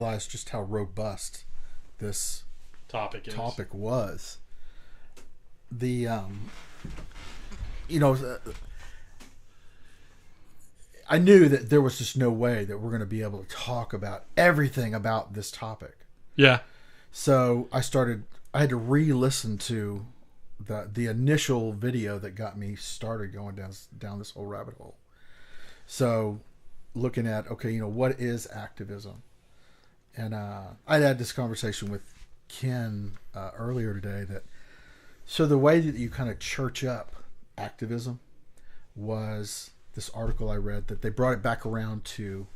realized just how robust this topic was. The I knew that there was just no way that we're going to be able to talk about everything about this topic. Yeah. So I had to re-listen to the initial video that got me started going down this whole rabbit hole. So looking at, what is activism? And I had this conversation with Ken earlier today so the way that you kind of church up activism was this article I read that they brought it back around to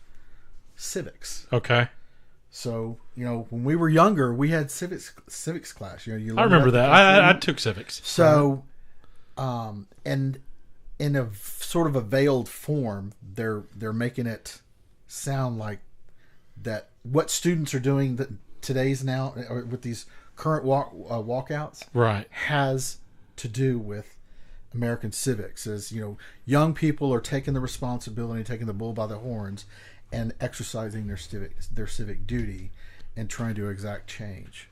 civics. Okay. So, when we were younger, we had civics class. I remember that. I took civics. So, and in a sort of a veiled form, they're making it sound like that what students are doing today's now with these current walkouts, right, has to do with American civics. As young people are taking the responsibility, taking the bull by the horns, and exercising their civic duty and trying to exact change.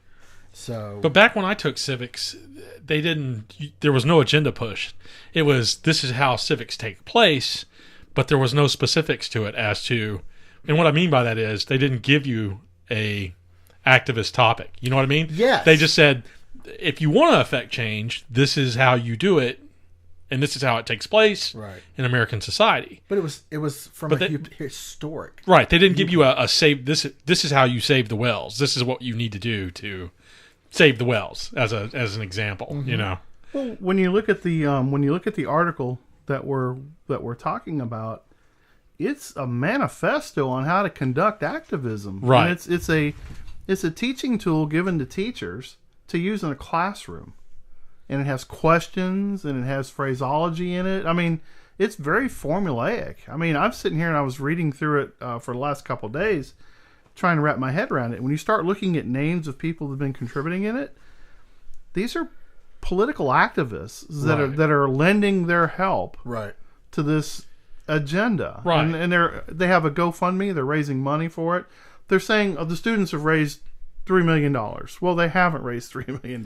So, but back when I took civics, there was no agenda push. It was, this is how civics take place, but there was no specifics to it as to, and what I mean by that is they didn't give you a activist topic. You know what I mean? Yes. They just said, if you want to affect change, this is how you do it. And this is how it takes place in American society. But it was from historic. Right. They didn't give you a save. This is how you save the whales. This is what you need to do to save the whales, as an example. Mm-hmm. Well, when you look at the article that we're talking about, it's a manifesto on how to conduct activism. Right. And it's a teaching tool given to teachers to use in a classroom. And it has questions, and it has phraseology in it. I mean, it's very formulaic. I mean, I'm sitting here and I was reading through it for the last couple of days, trying to wrap my head around it. When you start looking at names of people that have been contributing in it, these are political activists that are lending their help to this agenda. Right. And they have a GoFundMe. They're raising money for it. They're saying the students have raised $3 million. Well, they haven't raised $3 million.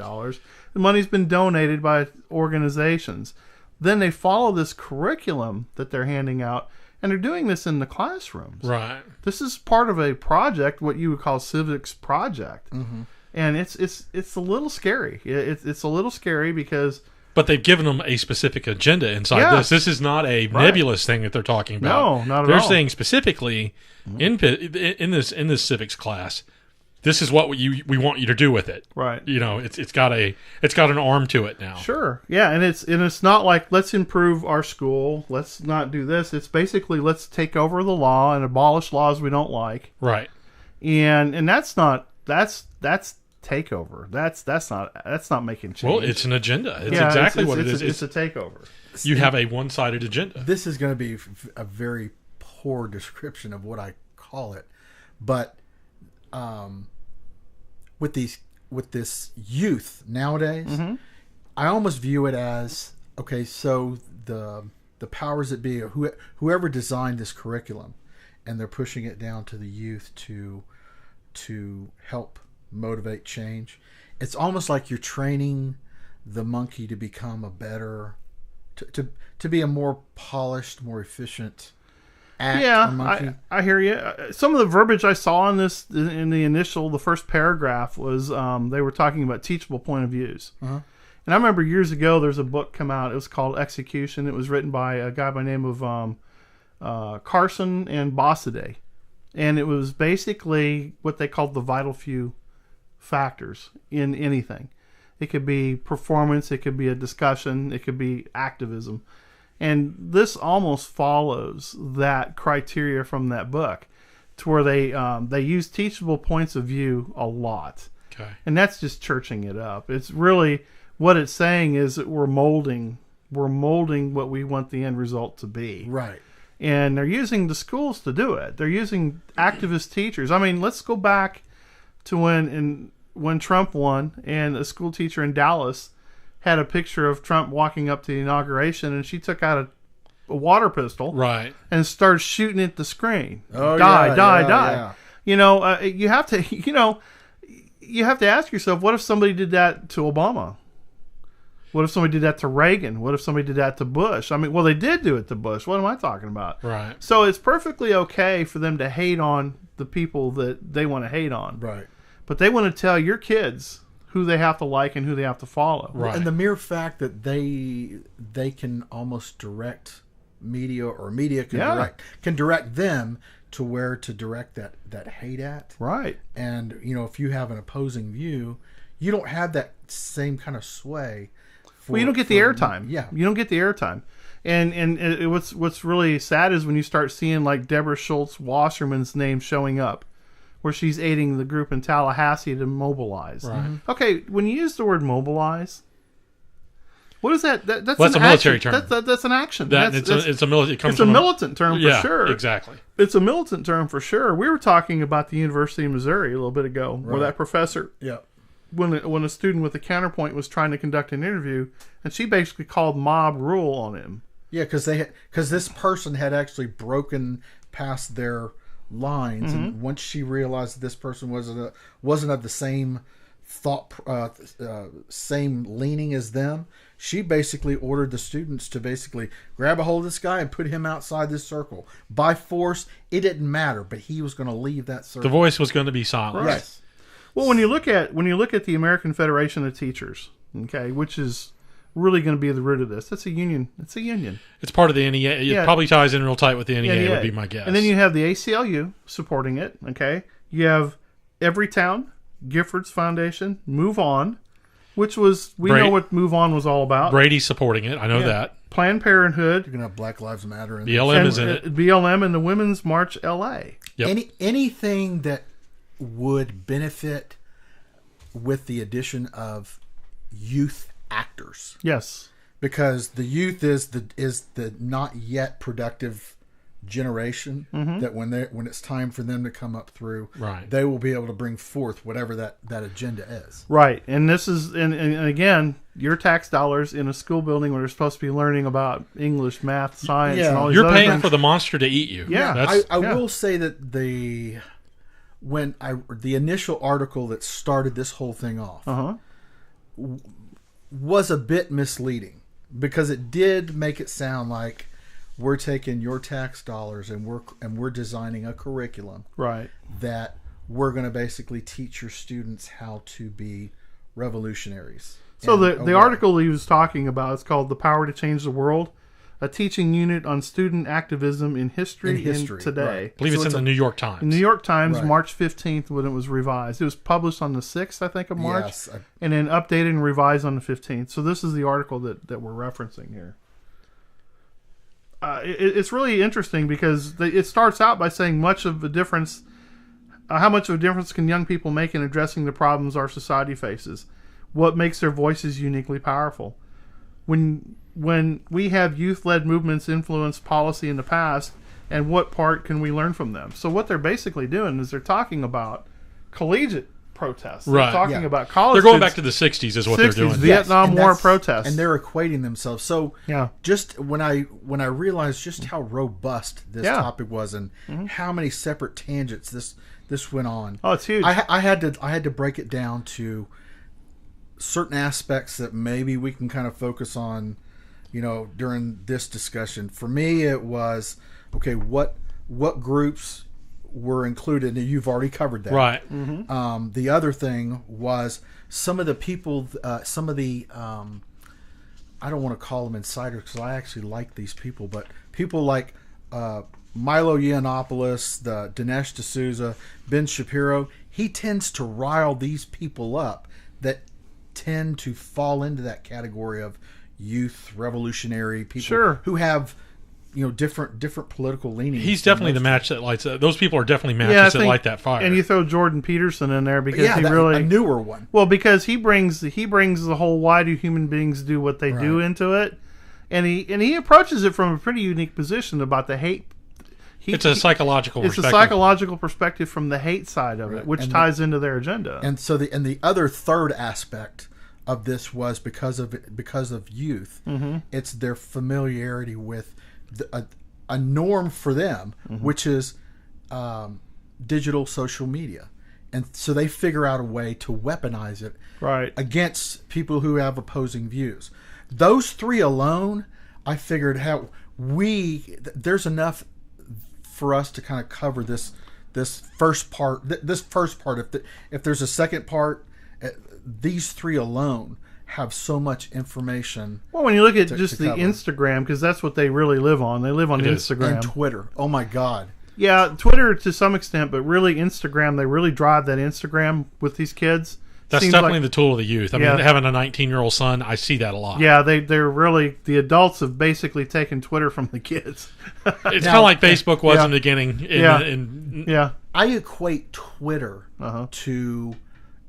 The money's been donated by organizations. Then they follow this curriculum that they're handing out, and they're doing this in the classrooms. Right. This is part of a project, what you would call Civics Project. Mm-hmm. And it's a little scary. It's a little scary because... But they've given them a specific agenda inside this. This is not a nebulous thing that they're talking about. No, not at all. They're saying specifically in this civics class, this is what we want you to do with it. Right. It's got an arm to it now. Sure. Yeah, and it's not like let's improve our school, let's not do this. It's basically let's take over the law and abolish laws we don't like. Right. And that's takeover. That's not making change. Well, it's an agenda. It's exactly what it is. It's a takeover. You have a one-sided agenda. This is going to be a very poor description of what I call it, but with this youth nowadays, mm-hmm. I almost view it as, okay, so the powers that be, whoever designed this curriculum, and they're pushing it down to the youth to help motivate change. It's almost like you're training the monkey to become a better, to be a more polished, more efficient monkey. I hear you. Some of the verbiage I saw in the first paragraph was they were talking about teachable point of views. Uh-huh. And I remember years ago there's a book come out. It was called Execution. It was written by a guy by the name of Carson and Bossaday. And it was basically what they called the vital few factors in anything. It could be performance, it could be a discussion, it could be activism. And this almost follows that criteria from that book, to where they use teachable points of view a lot. Okay. And that's just churching it up. It's really, what it's saying is that we're molding what we want the end result to be. Right. And they're using the schools to do it. They're using activist teachers. I mean, let's go back to when Trump won, and a school teacher in Dallas had a picture of Trump walking up to the inauguration, and she took out a water pistol, right, and started shooting at the screen. Oh, die. Yeah. You have to, you have to ask yourself, what if somebody did that to Obama? What if somebody did that to Reagan? What if somebody did that to Bush? I mean, well, they did do it to Bush. What am I talking about? Right. So it's perfectly okay for them to hate on the people that they want to hate on. Right. But they want to tell your kids who they have to like and who they have to follow. Right. And the mere fact that they can almost direct media, or media can direct them to where to direct that hate at. Right. And if you have an opposing view, you don't have that same kind of sway. Well, you don't get the airtime. Yeah, you don't get the airtime. And what's really sad is when you start seeing like Deborah Schultz Wasserman's name showing up, where she's aiding the group in Tallahassee to mobilize. Right. Mm-hmm. Okay, when you use the word mobilize, what is that? That's a military term. That's an action. It's a militant term for sure. Exactly. It's a militant term for sure. We were talking about the University of Missouri a little bit ago, where that professor, when a student with a counterpoint was trying to conduct an interview, and she basically called mob rule on him. Yeah, because this person had actually broken past their lines, and once she realized that this person wasn't of the same thought, same leaning as them, she basically ordered the students to basically grab a hold of this guy and put him outside this circle by force. It didn't matter, but he was going to leave that circle. The voice was going to be silent. Right. Yes. Well, when you look at the American Federation of Teachers, okay, which is really going to be the root of this. It's a union. It's part of the NEA. It probably ties in real tight with the NEA, would be my guess. And then you have the ACLU supporting it, okay? You have Everytown, Giffords Foundation, Move On, which was, we know what Move On was all about. Brady's supporting it. I know that. Planned Parenthood. You're going to have Black Lives Matter. BLM is in it. BLM and the Women's March LA. Yep. Anything that would benefit with the addition of youth actors. Yes. Because the youth is the not yet productive generation that when it's time for them to come up through, they will be able to bring forth whatever that agenda is. Right. And this is and again, your tax dollars in a school building where they're supposed to be learning about English, math, science, and all these You're paying things. for the monster to eat you. Yeah. I will say that the initial article that started this whole thing off was a bit misleading, because it did make it sound like we're taking your tax dollars and we're designing a curriculum that we're going to basically teach your students how to be revolutionaries. So the article he was talking about is called "The Power to Change the World: A Teaching Unit on Student Activism in History and Today." Right. I believe it's in the New York Times. New York Times, March 15th, when it was revised. It was published on the 6th, I think, of March, and then updated and revised on the 15th. So this is the article that we're referencing here. It's really interesting because it starts out by saying how much of a difference can young people make in addressing the problems our society faces? What makes their voices uniquely powerful? When we have youth-led movements influence policy in the past, and what part can we learn from them? So what they're basically doing is they're talking about collegiate protests. They're talking about college. They're going back to the 60s is what they're doing. Vietnam War protests. And they're equating themselves. So just when I realized just how robust this topic was and how many separate tangents this went on. Oh, it's huge. I had to break it down to certain aspects that maybe we can kind of focus on, during this discussion. For me, it was, okay, what groups were included, and you've already covered that. Right. The other thing was some of the people, I don't want to call them insiders because I actually like these people, but people like Milo Yiannopoulos, the Dinesh D'Souza, Ben Shapiro, he tends to rile these people up that tend to fall into that category of youth revolutionary people who have different political leanings. He's definitely the match that lights those people are definitely matches that light that fire. And you throw Jordan Peterson in there because a newer one. Well, because he brings the whole why do human beings do what they do into it, and he approaches it from a pretty unique position about the hate. It's a psychological perspective from the hate side of it, which ties into their agenda. And so the other third aspect of this was because of youth. It's their familiarity with a norm for them, which is digital social media. And so they figure out a way to weaponize it Right. against people who have opposing views. Those three alone, I figured there's enough for us to kind of cover this first part. If there's a second part, these three alone have so much information. Well, when you look at to just the cover. Instagram, because that's what they really live on. They live on It is. Instagram. And Twitter. Oh my God. Yeah, Twitter to some extent, but really Instagram, they really drive that Instagram with these kids. That's Seems definitely like- the tool of the youth. I Yeah. mean, having a 19-year-old son, I see that a lot. Yeah, they're really, the adults have basically taken Twitter from the kids. It's kind of like Facebook was Yeah. in the beginning. Yeah. Yeah. I equate Twitter Uh-huh. to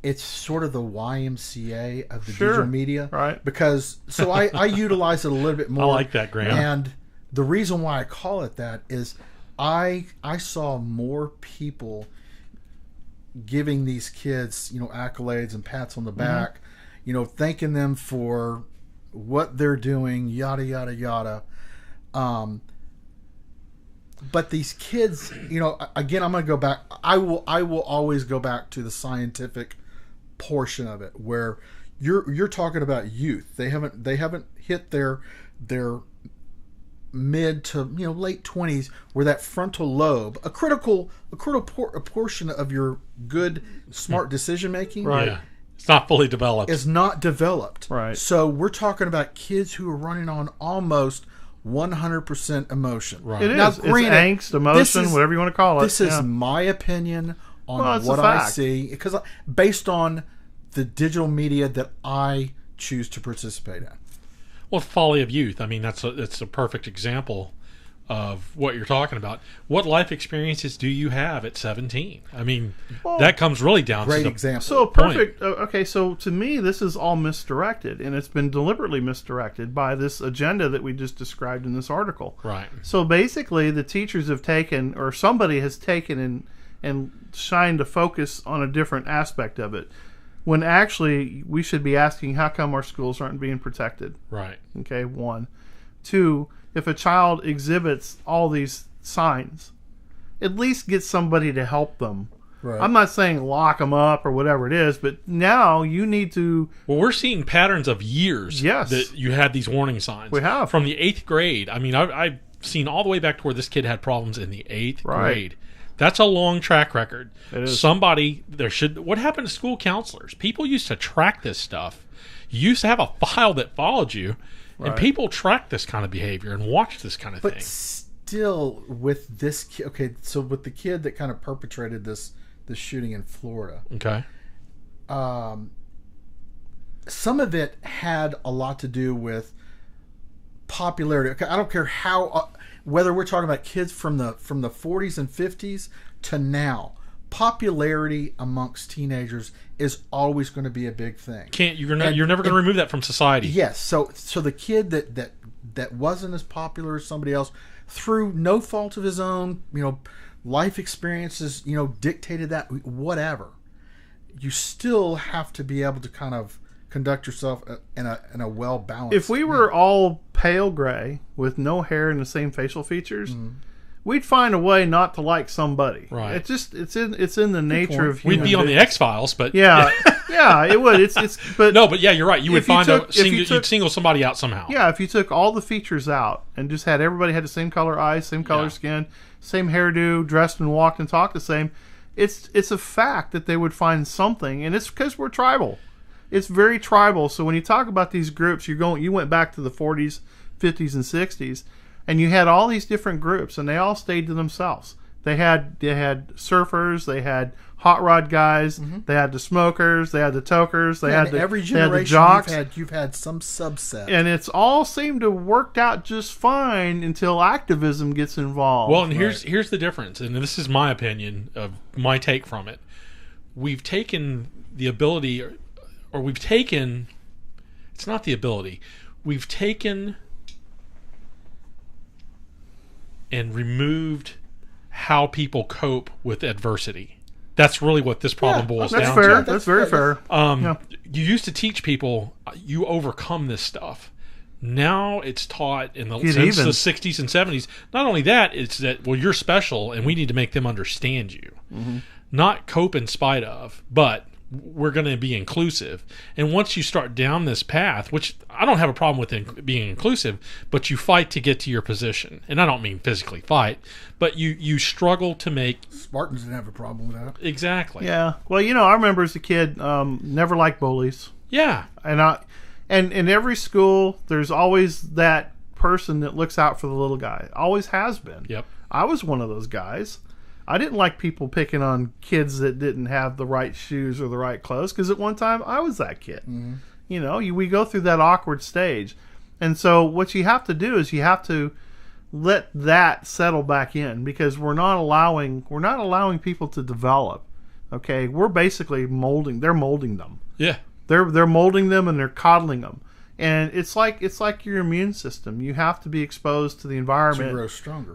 it's sort of the YMCA of the Sure. digital media. Right. Because so I utilize it a little bit more. I like that, Graham. And the reason why I call it that is I saw more people giving these kids, accolades and pats on the back, thanking them for what they're doing, yada yada yada. But these kids, again, I'm going to go back. I will always go back to the scientific portion of it, where you're talking about youth. They haven't hit their mid to late 20s, where that frontal lobe, a critical portion of your good smart decision making, Right. Yeah. It's not fully developed. is not developed. Right. So we're talking about kids who are running on almost 100% emotion. Right. It is. Now, It's granted, angst, emotion, whatever you want to call it. This is Yeah. my opinion on Well, it's a what I fact. see, because based on the digital media that I choose to participate in. Well, folly of youth. I mean, that's a perfect example of what you're talking about. What life experiences do you have at 17? I mean, that comes really down Great to the example. So perfect. Okay, so to me, this is all misdirected, and it's been deliberately misdirected by this agenda that we just described in this article. Right. So basically, the teachers have taken, or somebody has taken and shined a focus on a different aspect of it, when actually we should be asking, how come our schools aren't being protected? Right. Okay, 1. 2, if a child exhibits all these signs, at least get somebody to help them. Right. I'm not saying lock them up or whatever it is, but now you need to. Well, we're seeing patterns of years Yes. that you had these warning signs. We have. From the 8th grade. I mean, I've seen all the way back to where this kid had problems in the 8th Right. grade. That's a long track record. It is. What happened to school counselors? People used to track this stuff. You used to have a file that followed you, and Right. people track this kind of behavior and watch this kind of But thing. still, with this kid, okay, so with the kid that kind of perpetrated this shooting in Florida, Okay. some of it had a lot to do with popularity. Okay, I don't care how, whether we're talking about kids from the 40s and 50s to now, popularity amongst teenagers is always going to be a big thing. You're never going to remove that from society. Yes, so the kid that wasn't as popular as somebody else, through no fault of his own, life experiences, dictated that, whatever. You still have to be able to kind of conduct yourself in a well balanced. If we were all pale gray with no hair and the same facial features, we'd find a way not to like somebody. Right. It's in the nature point. of human We'd be on the beings. X-Files, but Yeah, yeah, it would. But no, but yeah, you're right. You would If you find took- if you you'd took- single somebody out somehow. yeah, if you took all the features out and just had everybody had the same color eyes, same color Yeah. skin, same hairdo, dressed and walked and talked the same, it's a fact that they would find something, and it's because we're tribal. It's very tribal. So when you talk about these groups, you went back to the 40s, 50s, and 60s, and you had all these different groups, and they all stayed to themselves. They had surfers, they had hot rod guys, they had the smokers, they had the tokers, they had in the every they had the generation jocks. you've had some subset. And it's all seemed to worked out just fine until activism gets involved. Well, and here's the difference, and this is my opinion of my take from it. We've taken the ability, or we've taken. It's not the ability. We've taken and removed how people cope with adversity. That's really what this problem boils that's down fair. to. That's very fair. Yeah. You used to teach people you overcome this stuff. Now it's taught since even. the 60s and 70s. Not only that, it's that, well, you're special and we need to make them understand you. Not cope in spite of, but we're going to be inclusive. And once you start down this path, which I don't have a problem with being inclusive, but you fight to get to your position. And I don't mean physically fight, but you struggle to make... Spartans didn't have a problem with that. Exactly. Yeah. Well, I remember as a kid, never liked bullies. Yeah. And in every school, there's always that person that looks out for the little guy. Always has been. Yep. I was one of those guys. I didn't like people picking on kids that didn't have the right shoes or the right clothes, because at one time I was that kid. We go through that awkward stage. And so what you have to do is you have to let that settle back in, because we're not allowing people to develop. Okay? We're basically they're molding them. Yeah. They're molding them and they're coddling them. And it's like your immune system. You have to be exposed to the environment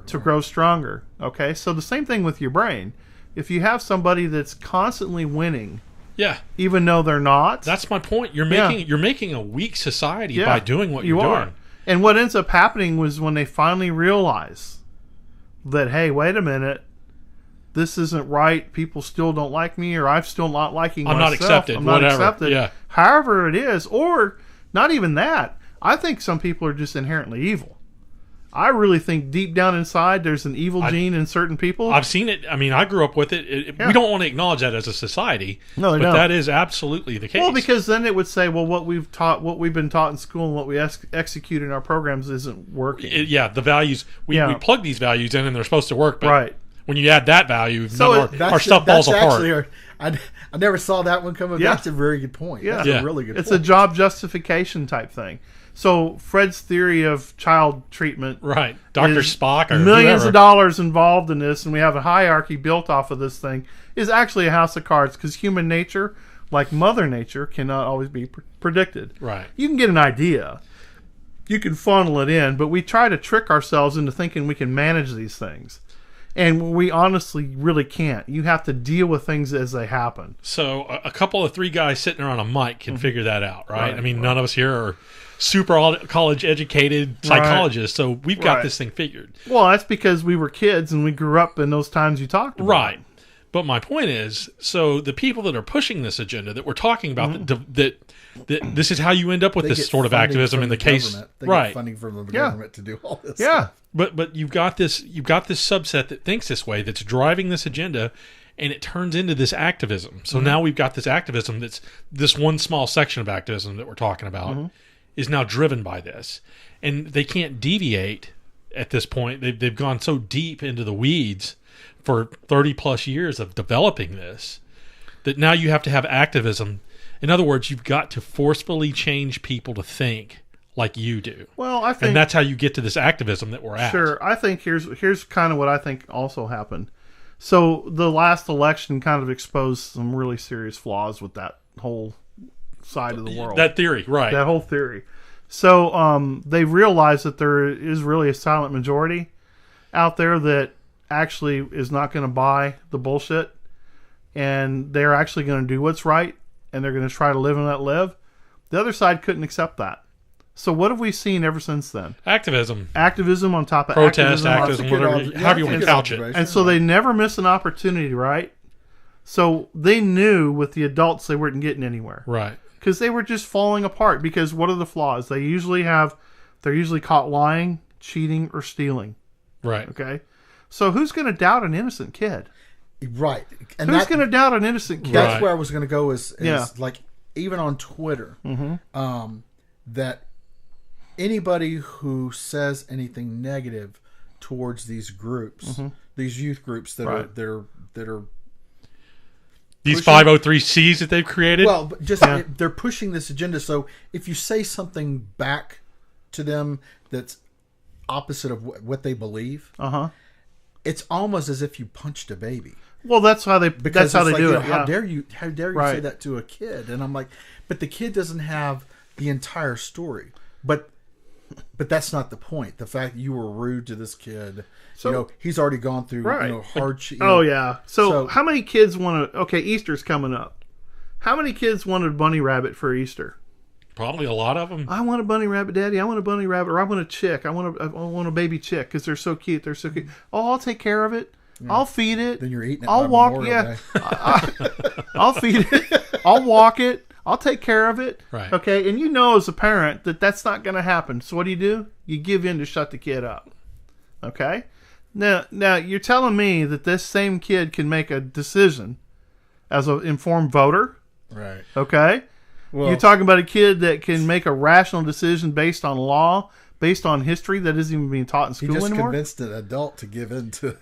to grow stronger. Okay, so the same thing with your brain. If you have somebody that's constantly winning, yeah, even though they're not, that's my point. You're making a weak society by doing what you're doing. And what ends up happening was when they finally realize that, hey, wait a minute, this isn't right. People still don't like me, or I'm still not liking myself. I'm not accepted. I'm not accepted. Yeah. However it is, or not even that. I think some people are just inherently evil. I really think deep down inside there's an evil gene in certain people. I've seen it. I mean, I grew up with it. We don't want to acknowledge that as a society. No, they but don't. That is absolutely the case. Well, because then it would say, well, what we've been taught in school and what we execute in our programs isn't working. The values. We plug these values in and they're supposed to work. But right. When you add that value, so our stuff falls apart. I never saw that one coming. Yeah. That's a very good point. Yeah. That's a really good point. It's a job justification type thing. So Fred's theory of child treatment, right? Dr. Spock or millions whoever. of dollars involved in this, and we have a hierarchy built off of this thing, is actually a house of cards, because human nature, like Mother Nature, cannot always be predicted. Right. You can get an idea, you can funnel it in, but we try to trick ourselves into thinking we can manage these things. And we honestly really can't. You have to deal with things as they happen. So a couple of three guys sitting around a mic can figure that out, right? I mean, none of us here are super college educated psychologists, so we've got this thing figured. Well, that's because we were kids and we grew up in those times you talked about. Right. But my point is, so the people that are pushing this agenda that we're talking about, that this is how you end up with this sort of activism in the case, they get funding from the government to do all this. Yeah. Stuff. But you've got this subset that thinks this way, that's driving this agenda, and it turns into this activism. So now we've got this activism that's this one small section of activism that we're talking about is now driven by this, and they can't deviate at this point. They've gone so deep into the weeds for 30 plus years of developing this that now you have to have activism. In other words, you've got to forcefully change people to think like you do. Well, I think, and that's how you get to this activism that we're at. Sure. I think here's kind of what I think also happened. So the last election kind of exposed some really serious flaws with that whole side of the world. That theory, right. That whole theory. So they realized that there is really a silent majority out there that actually is not going to buy the bullshit, and they're actually going to do what's right, and they're going to try to live and let live. The other side couldn't accept that. So what have we seen ever since then? Activism on top of protest, activism, whatever, however you want to couch it. And so they never miss an opportunity, right? So they knew with the adults they weren't getting anywhere, right? Because they were just falling apart. Because what are the flaws? They're usually caught lying, cheating, or stealing, right? Okay, so who's going to doubt an innocent kid? Right. And who's going to doubt an innocent kid? That's where I was going to go. Is like even on Twitter, that anybody who says anything negative towards these groups, these youth groups that are these 503Cs that they've created. Well, but just they're pushing this agenda. So if you say something back to them that's opposite of what they believe, it's almost as if you punched a baby. Well, that's how they do it. How dare you say that to a kid? And I'm like, but the kid doesn't have the entire story. But that's not the point. The fact that you were rude to this kid, so, he's already gone through hardship. So how many kids want to? Okay, Easter's coming up. How many kids wanted a bunny rabbit for Easter? Probably a lot of them. I want a bunny rabbit, Daddy. I want a bunny rabbit, or I want a chick. I want a baby chick because they're so cute. They're so cute. Oh, I'll take care of it. Yeah. I'll feed it. Then you're eating it. I'll walk. Yeah, I'll feed it. I'll walk it. I'll take care of it. Right. Okay. And you know, as a parent, that's not going to happen. So what do? You give in to shut the kid up. Okay. Now you're telling me that this same kid can make a decision as an informed voter. Right. Okay. Well, you're talking about a kid that can make a rational decision based on law, based on history that isn't even being taught in school anymore. He just convinced an adult to give in to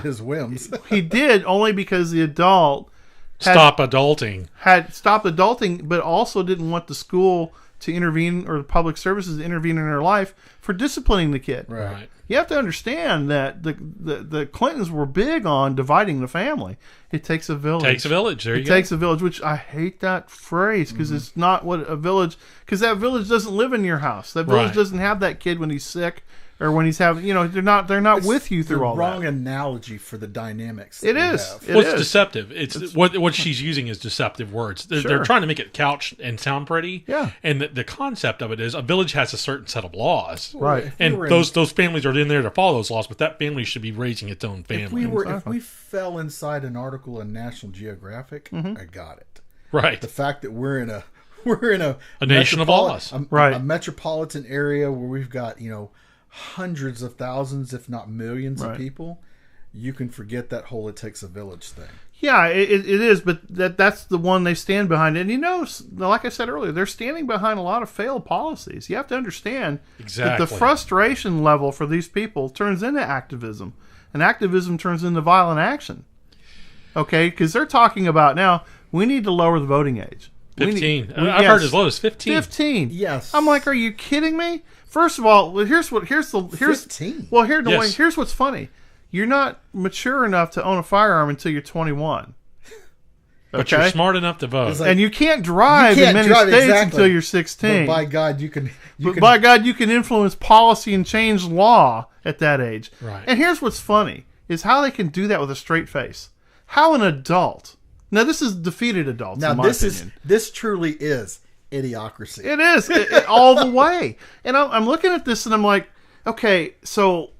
his whims. He did, only because the adult stopped adulting, but also didn't want the school to intervene or the public services to intervene in their life for disciplining the kid. Right. You have to understand that the Clintons were big on dividing the family. It takes a village. Takes a village. There you go. It takes a village, which I hate that phrase because it's not what a village. Because that village doesn't live in your house. That village doesn't have that kid when he's sick or when he's having. They're not with you through all that. Wrong analogy for the dynamics. It is. It's deceptive. It's what she's using is deceptive words. They're trying to make it couch and sound pretty. Yeah. And the concept of it is a village has a certain set of laws. Right. And those families are in there to follow those laws, but that family should be raising its own family. If we fell inside an article in National Geographic, I got it. Right. The fact that we're in a nation of laws. A metropolitan area where we've got, hundreds of thousands, if not millions of people, you can forget that whole it takes a village thing. Yeah, it is, but that's the one they stand behind. And like I said earlier, they're standing behind a lot of failed policies. You have to understand that the frustration level for these people turns into activism, and activism turns into violent action. Okay, because they're talking about now, we need to lower the voting age. 15. I've heard as low as 15. 15. Yes. I'm like, are you kidding me? First of all, here's 15. Well, here's what's funny. You're not mature enough to own a firearm until you're 21. But you're smart enough to vote. And you can't drive in many states until you're 16. But by God, you can influence policy and change law at that age. Right. And here's what's funny is how they can do that with a straight face. How an adult. Now this is defeated adults. Now in my opinion. This truly is idiocracy. It is all the way. And I'm looking at this and I'm like, okay, so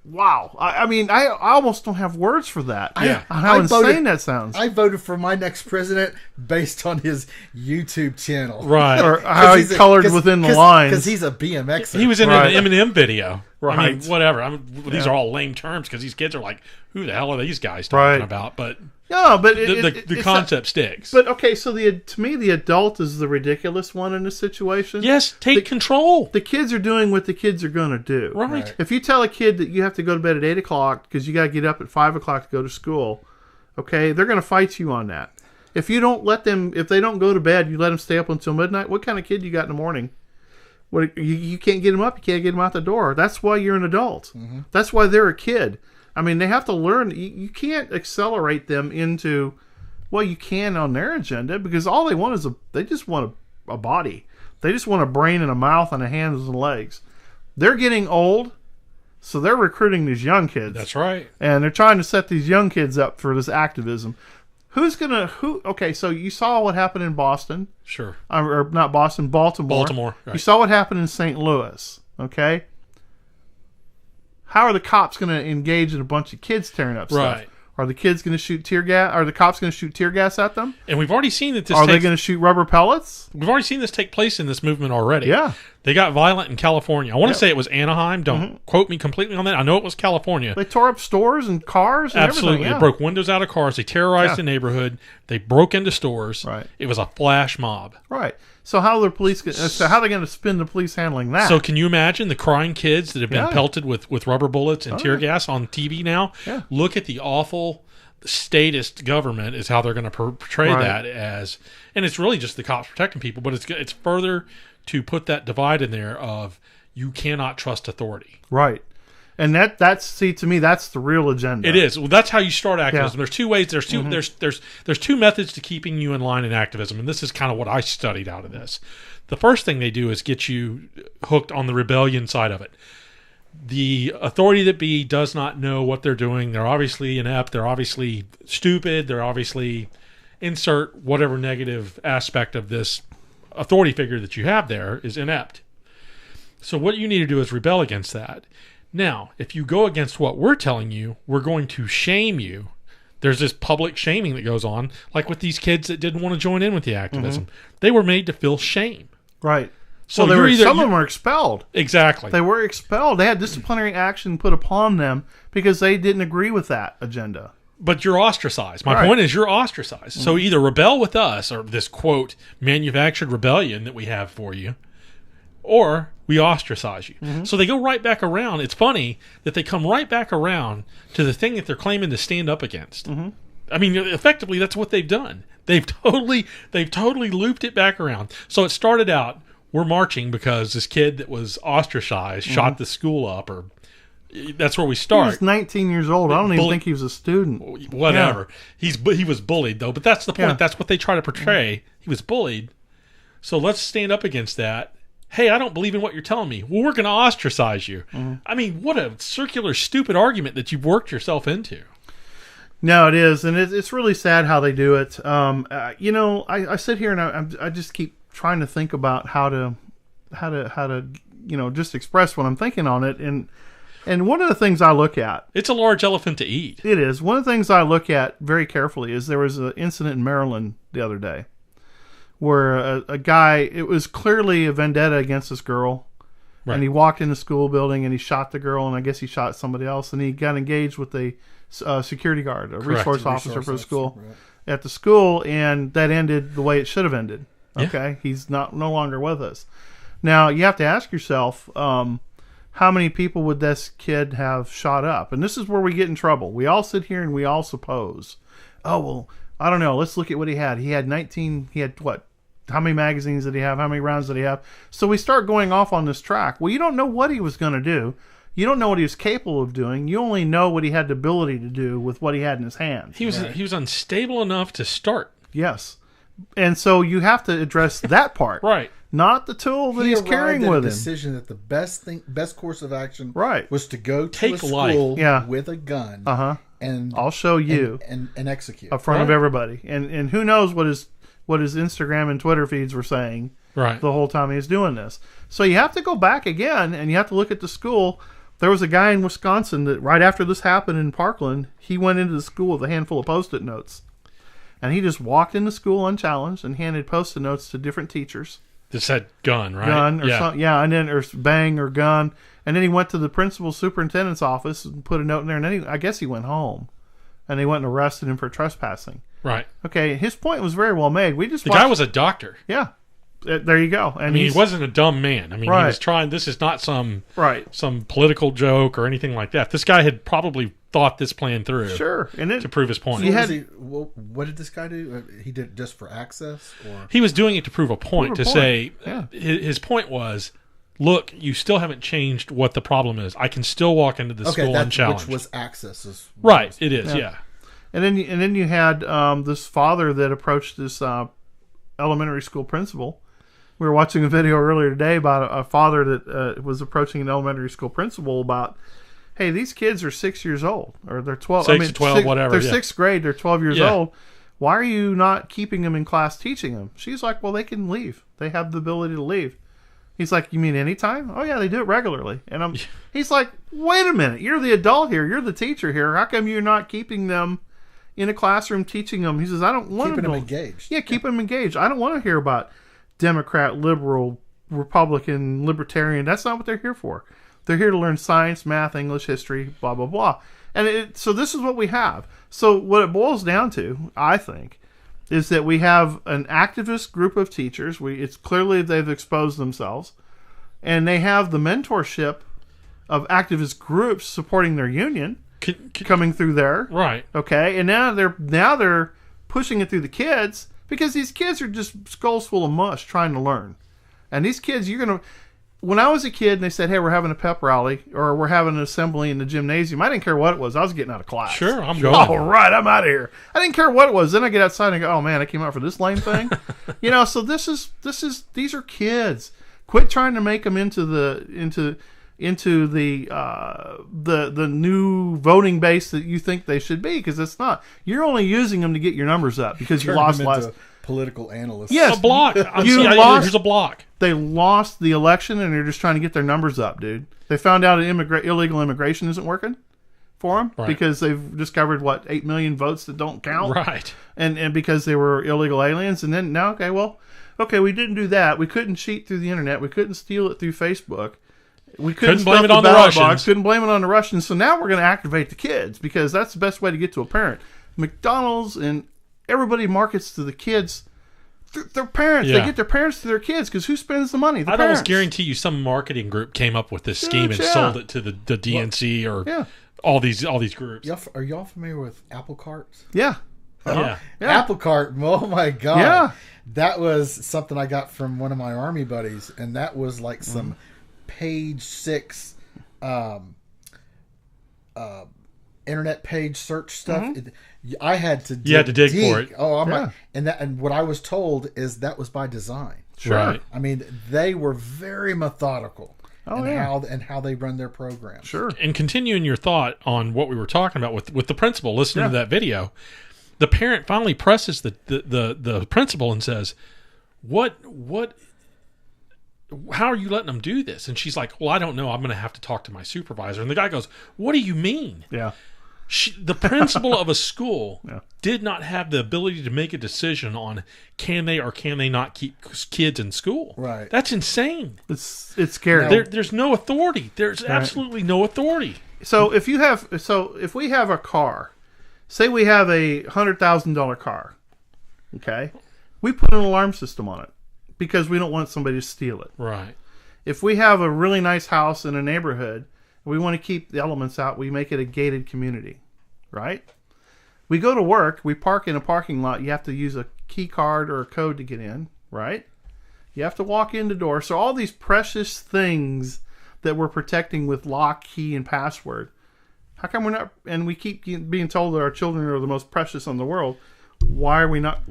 wow. I mean, I almost don't have words for that. Yeah. How insane that sounds. I voted for my next president based on his YouTube channel. Right. Or how he colored within the lines. Because he's a BMXer. He was in an Eminem video. Right. I mean, whatever. These are all lame terms because these kids are like, who the hell are these guys talking about? But no, but the concept sticks. But okay, so to me, the adult is the ridiculous one in this situation. Yes, take control. The kids are doing what the kids are going to do. Right. If you tell a kid that you have to go to bed at 8 o'clock because you got to get up at 5 o'clock to go to school, okay, they're going to fight you on that. If you don't if they don't go to bed, you let them stay up until midnight. What kind of kid you got in the morning? You can't get them up. You can't get them out the door. That's why you're an adult. Mm-hmm. That's why they're a kid. I mean, they have to learn. You can't accelerate them into, well, you can on their agenda because all they want is they just want a body. They just want a brain and a mouth and a hands and legs. They're getting old, so they're recruiting these young kids. That's right. And they're trying to set these young kids up for this activism. Okay, so you saw what happened in Boston. Sure. Or not Boston, Baltimore. Baltimore. Right. You saw what happened in St. Louis. Okay. How are the cops going to engage in a bunch of kids tearing up stuff? Right. Are the kids going to shoot tear gas? Are the cops going to shoot tear gas at them? And we've already seen that this. Are they going to shoot rubber pellets? We've already seen this take place in this movement already. Yeah. They got violent in California. I want to say it was Anaheim. Don't quote me completely on that. I know it was California. They tore up stores and cars and Absolutely. everything. Yeah. They broke windows out of cars. They terrorized the neighborhood. They broke into stores. Right. It was a flash mob. Right. So how are the police? So how are they going to spin the police handling that? So can you imagine the crying kids that have been pelted with rubber bullets and tear gas on TV now? Yeah. Look at the awful statist government is how they're going to portray that as, and it's really just the cops protecting people, but it's further to put that divide in there of you cannot trust authority. Right. And that's to me that's the real agenda. It is. Well, that's how you start activism. There's two ways. There's two methods to keeping you in line in activism, and this is kind of what I studied out of this. The first thing they do is get you hooked on the rebellion side of it. The authority that be does not know what they're doing. They're obviously inept. They're obviously stupid. They're obviously insert whatever negative aspect of this authority figure that you have there is inept. So what you need to do is rebel against that. Now, if you go against what we're telling you, we're going to shame you. There's this public shaming that goes on, like with these kids that didn't want to join in with the activism. They were made to feel shame. Right. So well, some of them were expelled. Exactly. They were expelled. They had disciplinary action put upon them because they didn't agree with that agenda. But you're ostracized. My point is you're ostracized. So either rebel with us, or this, quote, manufactured rebellion that we have for you, or we ostracize you. So they go right back around. It's funny that they come right back around to the thing that they're claiming to stand up against. I mean, effectively, that's what they've done. They've totally looped it back around. So it started out, we're marching because this kid that was ostracized shot the school up, or that's where we start. He was 19 years old. I don't even think he was a student. Whatever. Yeah. He was bullied, though. But that's the point. Yeah. That's what they try to portray. He was bullied. So let's stand up against that. Hey, I don't believe in what you're telling me. Well, we're going to ostracize you. I mean, what a circular, stupid argument that you've worked yourself into. No, it is, and it's really sad how they do it. I sit here and I just keep trying to think about how to just express what I'm thinking on it. And one of the things I look at, it's a large elephant to eat. It is. One of the things I look at very carefully is there was an incident in Maryland the other day where a guy, it was clearly a vendetta against this girl. Right. And he walked in the school building and he shot the girl, and I guess he shot somebody else, and he got engaged with a security guard, a resource officer for the school at the school, and that ended the way it should have ended. Okay, he's no longer with us. Now you have to ask yourself, how many people would this kid have shot up? And this is where we get in trouble. We all sit here and we all suppose, oh well, I don't know. Let's look at what he had. He had 19. He had what? How many magazines did he have? How many rounds did he have? So we start going off on this track. Well, you don't know what he was going to do. You don't know what he was capable of doing. You only know what he had the ability to do with what he had in his hands. He was unstable enough to start. Yes. And so you have to address that part. Right. Not the tool that he's carrying with him. Decision that the best course of action right. was to go to a school with a gun. And I'll show you. And execute. In front of everybody. And who knows what his Instagram and Twitter feeds were saying the whole time he was doing this. So you have to go back again, and you have to look at the school. There was a guy in Wisconsin that right after this happened in Parkland, he went into the school with a handful of Post-it notes. And he just walked into school unchallenged and handed Post-it notes to different teachers. That said gun, right? Gun or something. Yeah, and then or bang or gun. And then he went to the principal superintendent's office and put a note in there. And then I guess he went home. And they went and arrested him for trespassing. Right. Okay, his point was very well made. The guy was a doctor. Yeah. There you go. And he wasn't a dumb man. I mean, he was trying. This is not some political joke or anything like that. This guy had probably thought this plan through. Sure, and to prove his point. What did this guy do? He did it just for access, or he was doing it to prove a point. Say his point was, look, you still haven't changed what the problem is. I can still walk into the school unchallenged. Which was access, right? It is, yeah. And then you had this father that approached this elementary school principal. We were watching a video earlier today about a father that was approaching an elementary school principal about, hey, these kids are 6 years old, or they're 12. 12, whatever. They're sixth grade. They're 12 years old. Why are you not keeping them in class teaching them? She's like, well, they can leave. They have the ability to leave. He's like, you mean anytime? Oh, yeah, they do it regularly. And he's like, wait a minute. You're the adult here. You're the teacher here. How come you're not keeping them in a classroom teaching them? He says, I don't want keeping them engaged. Yeah, keep them engaged. I don't want to hear about Democrat, liberal, Republican, libertarian. That's not what they're here for. They're here to learn science, math, English, history, blah, blah, blah. And so this is what we have. So what it boils down to, I think, is that we have an activist group of teachers. It's clearly they've exposed themselves. And they have the mentorship of activist groups supporting their union coming through there. Right. Okay. And now they're pushing it through the kids, because these kids are just skulls full of mush trying to learn. And these kids, when I was a kid and they said, hey, we're having a pep rally or we're having an assembly in the gymnasium, I didn't care what it was. I was getting out of class. Sure, I'm going. All right, I'm out of here. I didn't care what it was. Then I get outside and go, oh man, I came out for this lame thing. So these are kids. Quit trying to make them into the new voting base that you think they should be, because it's not. You're only using them to get your numbers up because you lost last. political analysts. Yes. A block. Here's a block. They lost the election, and they're just trying to get their numbers up, dude. They found out illegal immigration isn't working for them because they've discovered 8 million votes that don't count, right? And because they were illegal aliens, and then now we didn't do that. We couldn't cheat through the internet. We couldn't steal it through Facebook. We couldn't blame it on the Russians. Couldn't blame it on the Russians. So now we're going to activate the kids because that's the best way to get to a parent. McDonald's and everybody markets to the kids. Their parents. Yeah. They get their parents to their kids because who spends the money? I'd almost guarantee you some marketing group came up with this scheme and sold it to the DNC or all these groups. Are y'all familiar with Apple Carts? Yeah. Yeah. Apple Cart. Oh my God. Yeah. That was something I got from one of my Army buddies, and that was like some page 6 internet page search stuff. I had to had to dig for it. Oh, and what I was told is that was by design. Sure. Right. I mean, they were very methodical in how they run their programs. Sure. And continuing your thought on what we were talking about with the principal, listening to that video, the parent finally presses the principal and says, "What? How are you letting them do this?" And she's like, "Well, I don't know. I'm going to have to talk to my supervisor." And the guy goes, "What do you mean?" Yeah. The principal of a school did not have the ability to make a decision on can they or can they not keep kids in school. Right. That's insane. It's scary. There's no authority. There's absolutely no authority. So if we have a car, say we have a $100,000 car, okay, we put an alarm system on it because we don't want somebody to steal it. Right. If we have a really nice house in a neighborhood, we want to keep the elements out, we make it a gated community, right? We go to work, we park in a parking lot, you have to use a key card or a code to get in, right? You have to walk in the door. So all these precious things that we're protecting with lock, key, and password, how come we're not, and we keep being told that our children are the most precious in the world, why are we not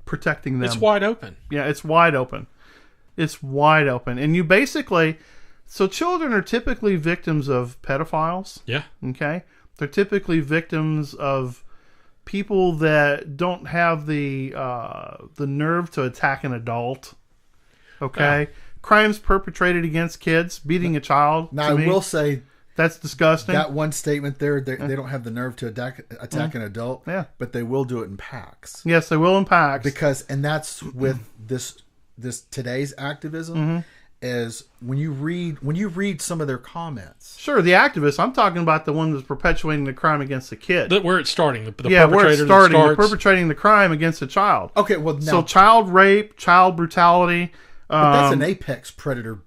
protecting them? It's wide open. Yeah, it's wide open. It's wide open. And you basically... So children are typically victims of pedophiles. Yeah. Okay? They're typically victims of people that don't have the nerve to attack an adult. Okay? Crimes perpetrated against kids, beating a child. Now, I will say... That's disgusting. That one statement there, they don't have the nerve to attack an adult, but they will do it in packs. Yes, they will in packs. And that's with this today's activism... is when you read some of their comments. Sure, the activists. I'm talking about the one that's perpetuating the crime against the kid. Where it's starting. The where it's starting. They're perpetrating the crime against a child. Okay, well now, so child rape, child brutality. But that's an apex predator.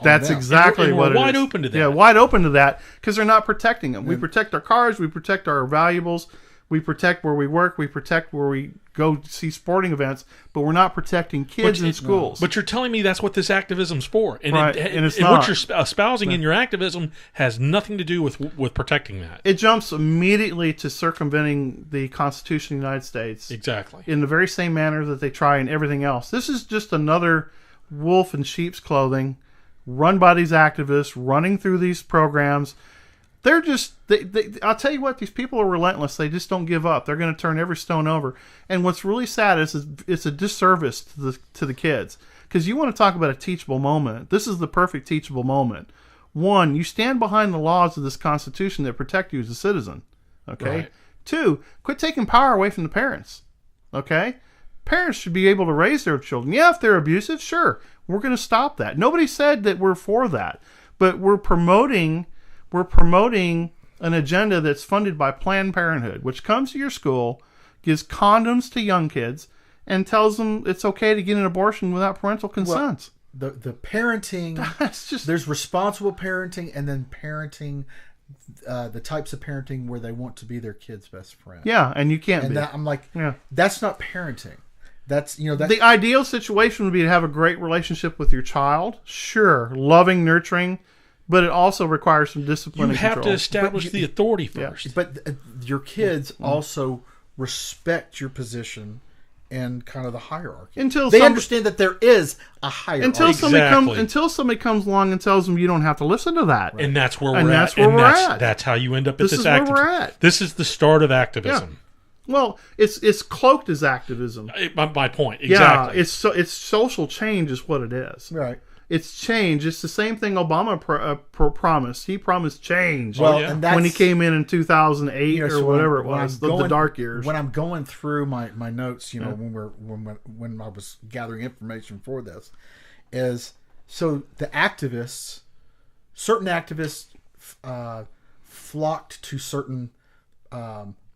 That's exactly what it is. Wide open to that. Yeah, wide open to that because they're not protecting them. We protect our cars. We protect our valuables. We protect where we work. We protect where we go see sporting events, but we're not protecting kids in schools. But you're telling me that's what this activism's for, and and it's not. What you're espousing in your activism has nothing to do with protecting that. It jumps immediately to circumventing the Constitution of the United States. Exactly. In the very same manner that they try in everything else. This is just another wolf in sheep's clothing, run by these activists, running through these programs. They're just, I'll tell you what, these people are relentless. They just don't give up. They're going to turn every stone over. And what's really sad is it's a disservice to the kids. Because you want to talk about a teachable moment. This is the perfect teachable moment. One, you stand behind the laws of this Constitution that protect you as a citizen. Okay? Right. Two, quit taking power away from the parents. Okay? Parents should be able to raise their children. Yeah, if they're abusive, sure. We're going to stop that. Nobody said that we're for that. But we're promoting an agenda that's funded by Planned Parenthood, which comes to your school, gives condoms to young kids, and tells them it's okay to get an abortion without parental consent. Well, the parenting, that's just, there's responsible parenting and then parenting, the types of parenting where they want to be their kid's best friend. Yeah, and you can't and be. I'm like, that's not parenting. That's, the ideal situation would be to have a great relationship with your child. Sure, loving, nurturing. But it also requires some discipline. You have to establish the authority first. Yeah. But your kids also respect your position and kind of the hierarchy. Until they understand that there is a hierarchy. Until somebody comes along and tells them you don't have to listen to that. Right. And that's where we're at. That's how you end up at this activism. Where we're at. This is the start of activism. Well, it's cloaked as activism. My point, exactly. Yeah, it's social change is what it is. Right. It's change. It's the same thing Obama promised. He promised change. Well, and that's, when he came in 2008 or so whatever it was, the dark years. When I'm going through my notes, when I was gathering information for this, is so the activists, certain activists, flocked to certain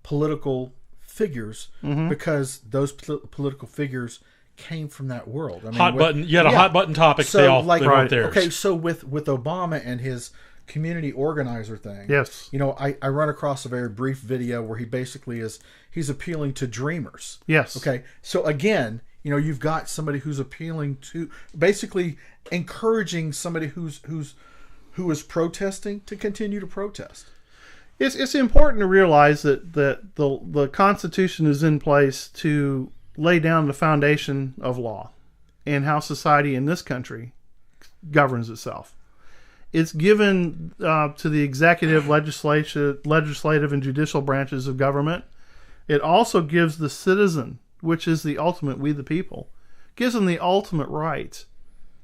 political figures because those political figures came from that world. I mean, hot button topics. So, they wrote theirs. Okay, so with Obama and his community organizer thing, yes, I run across a very brief video where he basically he's appealing to dreamers. Yes. Okay, so again, you've got somebody who's appealing to, basically encouraging somebody who is protesting to continue to protest. It's important to realize that the Constitution is in place to lay down the foundation of law and how society in this country governs itself. It's given to the executive, legislative, and judicial branches of government. It also gives the citizen, which is the ultimate, we the people, gives them the ultimate right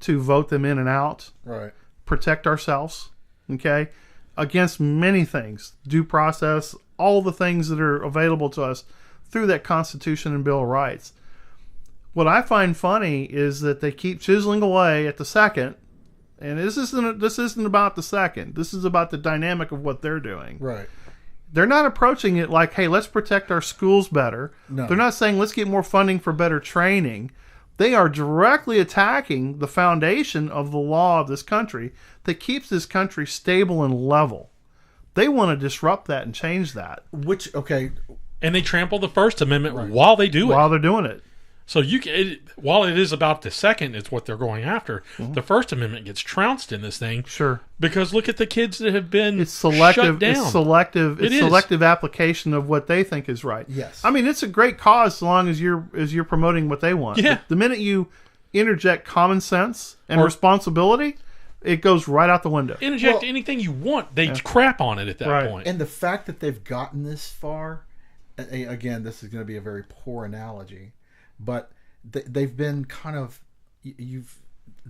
to vote them in and out, right? Protect ourselves, okay, against many things, due process, all the things that are available to us through that Constitution and Bill of Rights. What I find funny is that they keep chiseling away at the second, and this isn't about the second. This is about the dynamic of what they're doing. Right. They're not approaching it like, hey, let's protect our schools better. No. They're not saying let's get more funding for better training. They are directly attacking the foundation of the law of this country that keeps this country stable and level. They want to disrupt that and change that. And they trample the First Amendment while they do it. While they're doing it. So while it is about the second, it's what they're going after. The First Amendment gets trounced in this thing. Sure. Because look at the kids that have been selective, shut down. It's selective application of what they think is right. Yes. I mean, it's a great cause so long as you're promoting what they want. Yeah. But the minute you interject common sense and responsibility, it goes right out the window. Interject anything you want. They crap on it at that point. And the fact that they've gotten this far, again, this is going to be a very poor analogy, but they've been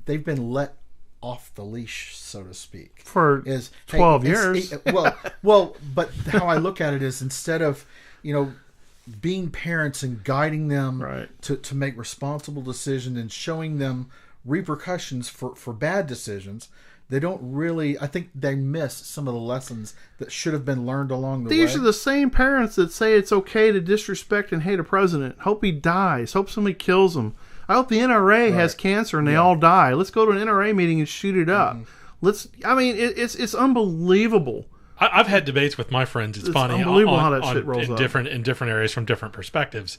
they've been let off the leash, so to speak, for 12 years. But how I look at it is, instead of being parents and guiding them to make responsible decisions and showing them repercussions for bad decisions, they don't really, I think they miss some of the lessons that should have been learned along the way. These are the same parents that say it's okay to disrespect and hate a president. Hope he dies. Hope somebody kills him. I hope the NRA has cancer and they all die. Let's go to an NRA meeting and shoot it up. It's unbelievable. I've had debates with my friends. It's funny. Unbelievable how that shit rolls up. In different areas from different perspectives.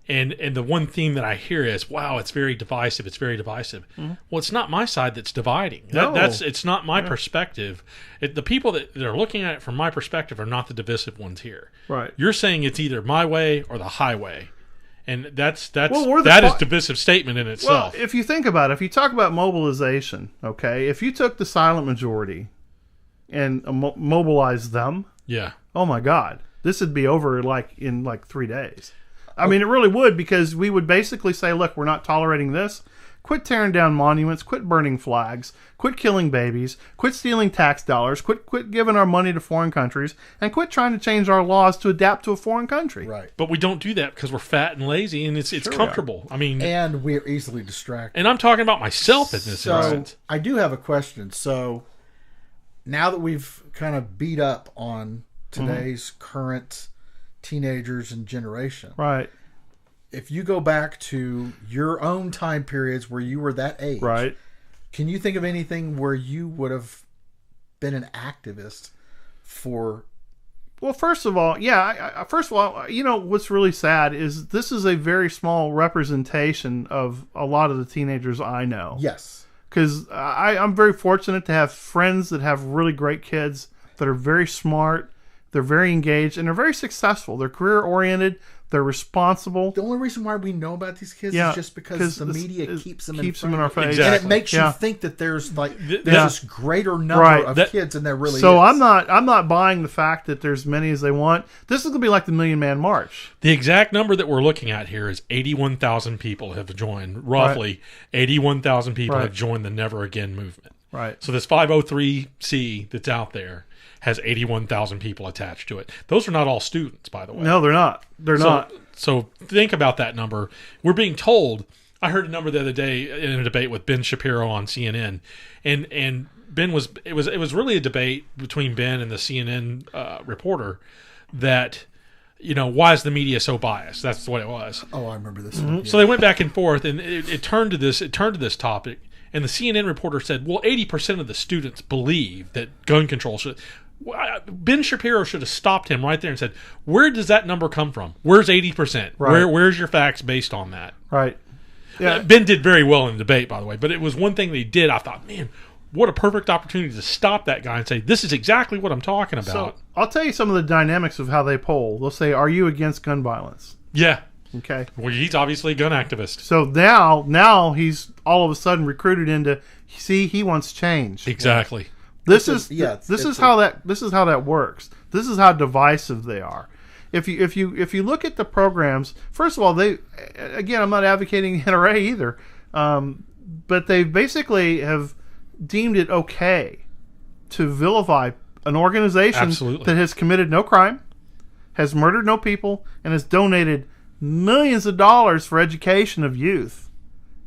And the one theme that I hear is, wow, it's very divisive. It's very divisive. Mm-hmm. Well, it's not my side that's dividing. It's not my perspective. The people that are looking at it from my perspective are not the divisive ones here. Right. You're saying it's either my way or the highway. And that is divisive statement in itself. Well, if you think about it, if you talk about mobilization, okay, if you took the silent majority and mobilized them, oh my God, this would be over in 3 days. I mean, it really would, because we would basically say, look, we're not tolerating this. Quit tearing down monuments. Quit burning flags. Quit killing babies. Quit stealing tax dollars. Quit giving our money to foreign countries. And quit trying to change our laws to adapt to a foreign country. Right. But we don't do that because we're fat and lazy, and it's comfortable. I mean, and we're easily distracted. And I'm talking about myself in this instance. I do have a question. So now that we've kind of beat up on today's current teenagers and generation, right? If you go back to your own time periods where you were that age, right? Can you think of anything where you would have been an activist for? Well, first of all, what's really sad is this is a very small representation of a lot of the teenagers I know. Yes. Because I'm very fortunate to have friends that have really great kids that are very smart, they're very engaged, and they're very successful. They're career-oriented. They're responsible. The only reason why we know about these kids is just because the media keeps them in our face. Exactly. And it makes you think that there's this greater number of kids than there really is. So I'm not buying the fact that there's many as they want. This is going to be like the Million Man March. The exact number that we're looking at here is 81,000 people have joined. Roughly 81,000 people have joined the Never Again movement. Right. So this 503c that's out there has 81,000 people attached to it. Those are not all students, by the way. No, they're not. They're not. So think about that number. We're being told. I heard a number the other day in a debate with Ben Shapiro on CNN, and Ben was it was really a debate between Ben and the CNN reporter that, why is the media so biased? That's what it was. Oh, I remember this. Mm-hmm. Yeah. So they went back and forth, and it turned to this. It turned to this topic, and the CNN reporter said, "Well, 80% of the students believe that gun control should." Ben Shapiro should have stopped him right there and said, "Where does that number come from? Where's 80%? Right. Where's your facts based on that?" Right. Yeah. Ben did very well in the debate, by the way, but it was one thing that he did. I thought, man, what a perfect opportunity to stop that guy and say, "This is exactly what I'm talking about." So I'll tell you some of the dynamics of how they poll. They'll say, "Are you against gun violence?" Yeah. Okay. Well, he's obviously a gun activist. So now he's all of a sudden recruited into. See, he wants change. Exactly. This is how that works. This is how divisive they are. If you look at the programs, first of all, I'm not advocating NRA either, but they basically have deemed it okay to vilify an organization that has committed no crime, has murdered no people, and has donated millions of dollars for education of youth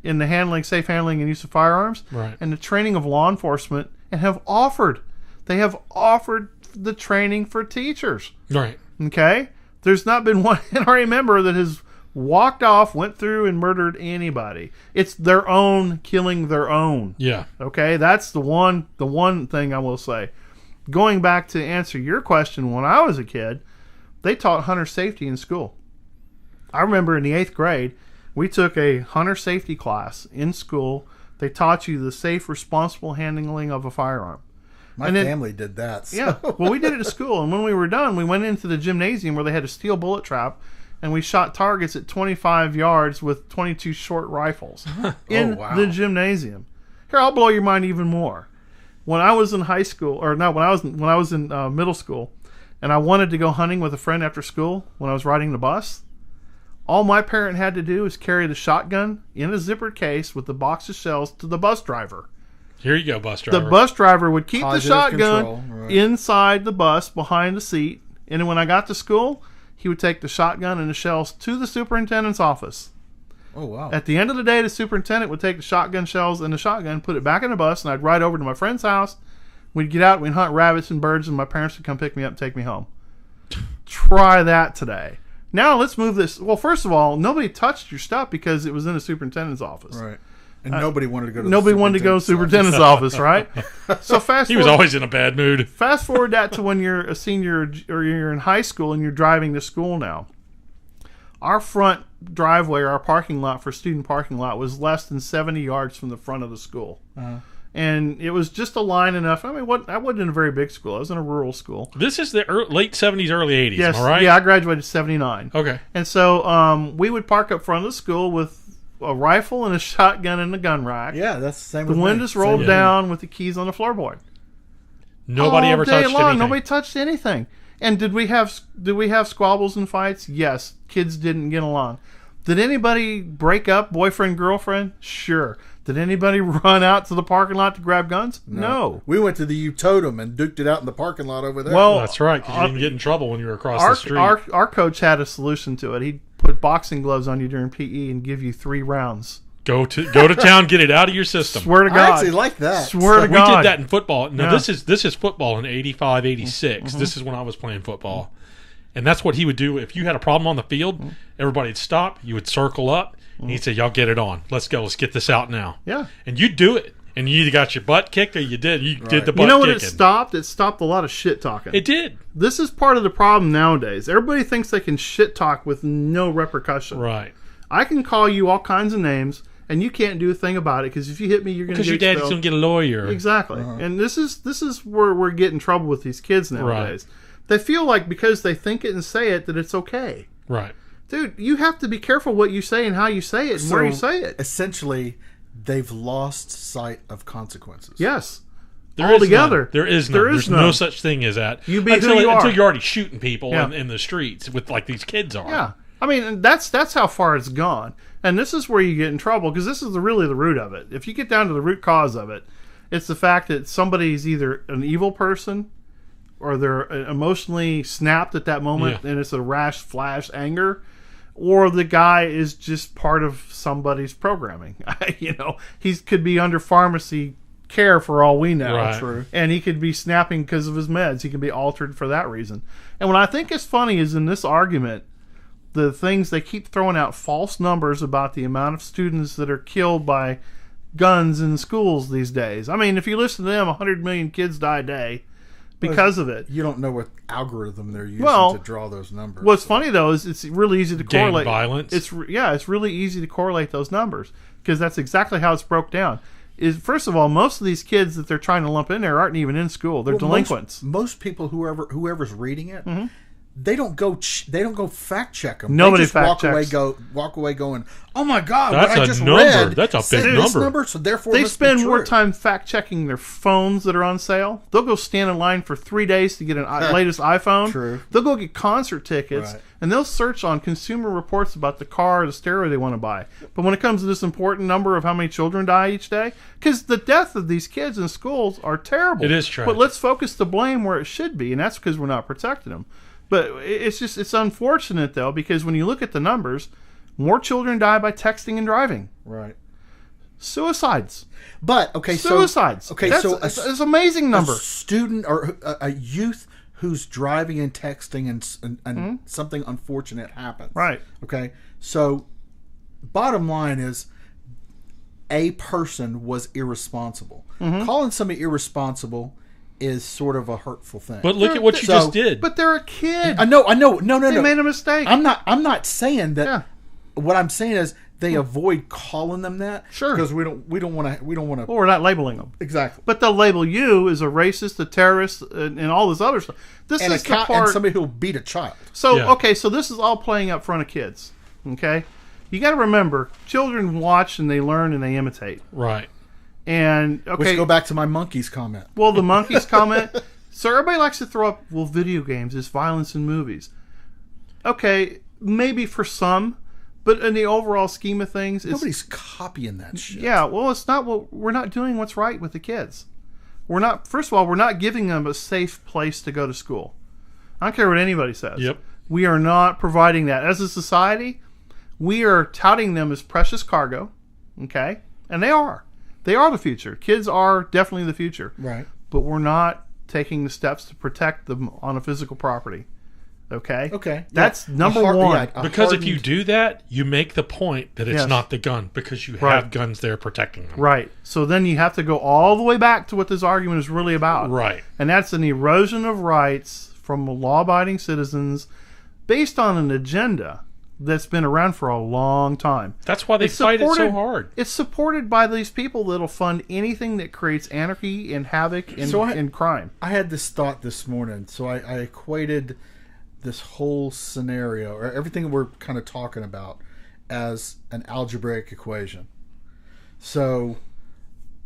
in the safe handling and use of firearms, and the training of law enforcement. And they have offered the training for teachers. Right. Okay? There's not been one NRA member that has walked off, went through, and murdered anybody. It's their own killing their own. Yeah. Okay? That's the one thing I will say. Going back to answer your question, when I was a kid, they taught hunter safety in school. I remember in the 8th grade, we took a hunter safety class in school. They taught you the safe, responsible handling of a firearm. My family did that. So. Yeah. Well, we did it at school. And when we were done, we went into the gymnasium where they had a steel bullet trap, and we shot targets at 25 yards with 22 short rifles in the gymnasium. Here, I'll blow your mind even more. When I was in high school, when I was in middle school, and I wanted to go hunting with a friend after school when I was riding the bus, all my parent had to do was carry the shotgun in a zippered case with the box of shells to the bus driver. Here you go, bus driver. The bus driver would keep the shotgun inside the bus behind the seat, and then when I got to school, he would take the shotgun and the shells to the superintendent's office. Oh, wow. At the end of the day, the superintendent would take the shotgun shells and the shotgun, put it back in the bus, and I'd ride over to my friend's house. We'd get out, we'd hunt rabbits and birds, and my parents would come pick me up and take me home. Try that today. Now let's move this. Well, first of all, nobody touched your stuff because it was in the superintendent's office. Right. And nobody wanted to go to the superintendent's office, right? So he was always in a bad mood. Fast forward that to when you're a senior or you're in high school and you're driving to school now. Our front driveway, our parking lot for student parking lot, was less than 70 yards from the front of the school. Uh-huh. And it was just a line enough. I mean, I wasn't in a very big school. I was in a rural school. This is the late 70s, early 80s, yes, am I right? Yeah, I graduated in 79. Okay. And so we would park up front of the school with a rifle and a shotgun in the gun rack. Yeah, that's the same The windows rolled down with the keys on the floorboard. Nobody ever touched anything. Nobody touched anything. And did we have squabbles and fights? Yes. Kids didn't get along. Did anybody break up, boyfriend, girlfriend? Sure. Did anybody run out to the parking lot to grab guns? No. We went to the Totem and duked it out in the parking lot over there. Well, that's right, because you didn't get in trouble when you were across the street. Our coach had a solution to it. He'd put boxing gloves on you during PE and give you 3 rounds. Go to town, get it out of your system. Swear to God. I actually like that. Swear to God. We did that in football. Now, this is football in 85, 86. Mm-hmm. This is when I was playing football. And that's what he would do. If you had a problem on the field, everybody would stop. You would circle up. And he'd say, y'all get it on. Let's go. Let's get this out now. Yeah. And you'd do it. And you either got your butt kicked or you did the butt kicking. You know what it stopped? It stopped a lot of shit talking. It did. This is part of the problem nowadays. Everybody thinks they can shit talk with no repercussion. Right. I can call you all kinds of names, and you can't do a thing about it because if you hit me, you're going to get expelled. Because your dad's going to get a lawyer. Exactly. Uh-huh. And this is where we're getting in trouble with these kids nowadays. Right. They feel like because they think it and say it that it's okay. Right. dude, you have to be careful what you say and how you say it and where you say it. Essentially, they've lost sight of consequences. Yes. Altogether. There is none. There's no such thing as that. You be who you are. Until you're already shooting people Yeah. in the streets with like these kids are. Yeah. I mean, that's how far it's gone. And this is where you get in trouble, because this is really the root of it. If you get down to the root cause of it, it's the fact that somebody's either an evil person or they're emotionally snapped at that moment, and it's a rash flash anger, or the guy is just part of somebody's programming. He could be under pharmacy care for all we know. Right. True. And he could be snapping because of his meds. He can be altered for that reason. And what I think is funny is in this argument, the things they keep throwing out false numbers about the amount of students that are killed by guns in schools these days. I mean, if you listen to them, 100 million kids die a day because of it. You don't know what algorithm they're using to draw those numbers. What's funny though is it's really easy to correlate violence. It's really easy to correlate those numbers, because that's exactly how it's broke down. Is first of all, most of these kids that they're trying to lump in there aren't even in school. They're delinquents. Most people, whoever's reading it, they don't go fact check them. Nobody they just fact checks. walk away going, "Oh my God, that's what I a just number. read. That's a big this number." So therefore, They it must spend be more true." time fact checking their phones that are on sale. They'll go stand in line for 3 days to get an latest iPhone. True. They'll go get concert tickets, Right. and they'll search on Consumer Reports about the car or the stereo they want to buy. But when it comes to this important number of how many children die each day, because the death of these kids in schools are terrible. It is tragic. But let's focus the blame where it should be, and that's because we're not protecting them. But it's unfortunate though, because when you look at the numbers, more children die by texting and driving. Right. Suicides. But okay, Suicides. That's an amazing number. A student or a youth who's driving and texting and something unfortunate happens. Right. Okay. So, bottom line is, a person was irresponsible. Calling somebody irresponsible is sort of a hurtful thing. But look at what you just did. But they're a kid. I know. No. They made a mistake. I'm not saying that. Yeah. What I'm saying is they avoid calling them that. Sure. Because we don't want to. Well, we're not labeling them. Exactly. But they'll label you as a racist, a terrorist, and all this other stuff. This And is the part. and somebody who'll beat a child. So Yeah. okay, so this is all playing up front of kids. Okay, you got to remember, children watch and they learn and they imitate. Right. And okay, Let's go back to my monkeys comment. well, the monkeys comment. So everybody likes to throw up, well, video games is violence in movies. Okay, maybe for some, but in the overall scheme of things, Nobody's copying that shit. yeah. Well, it's not. We're not doing what's right with the kids. We're not. First of all, we're not giving them a safe place to go to school. I don't care what anybody says. Yep. We are not providing that as a society. We are touting them as precious cargo. Okay, and they are. They are the future. Kids are definitely the future. Right. But we're not taking the steps to protect them on a physical property. Okay? Okay. That's Yeah. number A hard- one. yeah, a Because if you hardened- do that, you make the point that it's Yes. not the gun, because you Right. have guns there protecting them. Right. So then you have to go all the way back to what this argument is really about. Right. And that's an erosion of rights from law-abiding citizens based on an agenda that's been around for a long time. That's why they It's fight it so supported- hard. It's supported by these people that'll fund anything that creates anarchy and havoc and, and crime. I had this thought this morning, so I equated this whole scenario, or everything we're kind of talking about, as an algebraic equation. So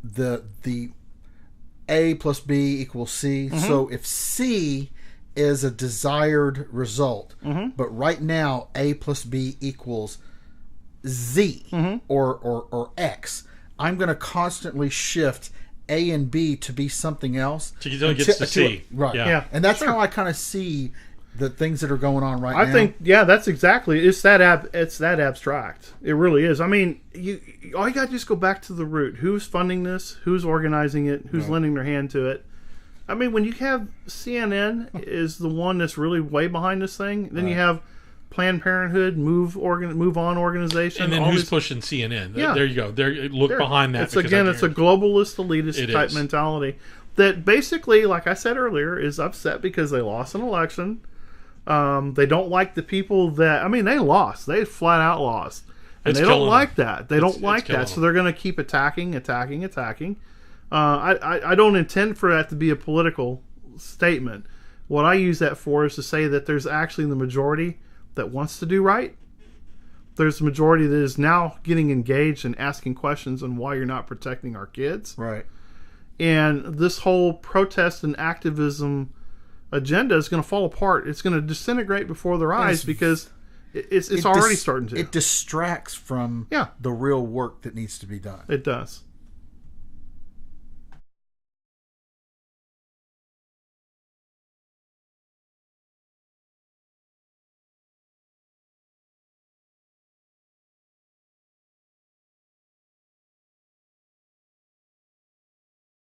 the A plus B equals C. So if C is a desired result, but right now A plus B equals Z or X, I'm going to constantly shift A and B to be something else Until it gets to C. Right. Yeah. And that's Sure. how I kind of see the things that are going on right now. I think, yeah, that's exactly. It's that abstract. It really is. I mean, all you got to just go back to the root. Who's funding this? Who's organizing it? Who's lending their hand to it? I mean, when you have CNN is the one that's really way behind this thing, then you have Planned Parenthood, Move On organization, And then all who's these- pushing CNN? Yeah. There you go. There, look There. behind that. It's because again, I it's a guarantee- globalist, elitist It type is. mentality that basically, like I said earlier, is upset because they lost an election. They don't like the people that. I mean, they lost. They flat out lost, and It's they don't killing like them. that. They don't It's like killing that, so them. they're going to keep attacking. I don't intend for that to be a political statement. What I use that for is to say that there's actually the majority that wants to do right, there's a majority that is now getting engaged and asking questions on why you're not protecting our kids. Right. And this whole protest and activism agenda is going to fall apart. It's going to disintegrate before their eyes because it's already starting to. It distracts from the real work that needs to be done. It does.